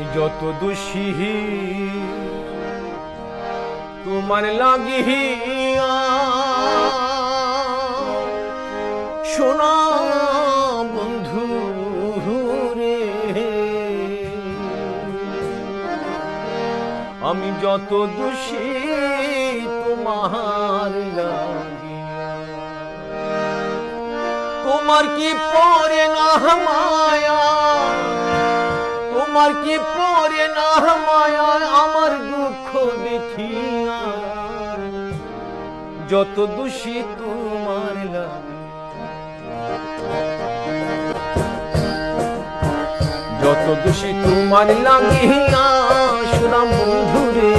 আমি যত দোষী তোমার লাগিয়া শোনা বন্ধু রে, আমি যত দোষী তোমার লাগিয়া, তোমার কি পরে না মায়া, তোমার কি পরে না মায়া আমার দুঃখ দেখিয়া, যত দোষী তোমার লাগে, যত দোষী তোমার লাগিয়া শোনা বন্ধুরে।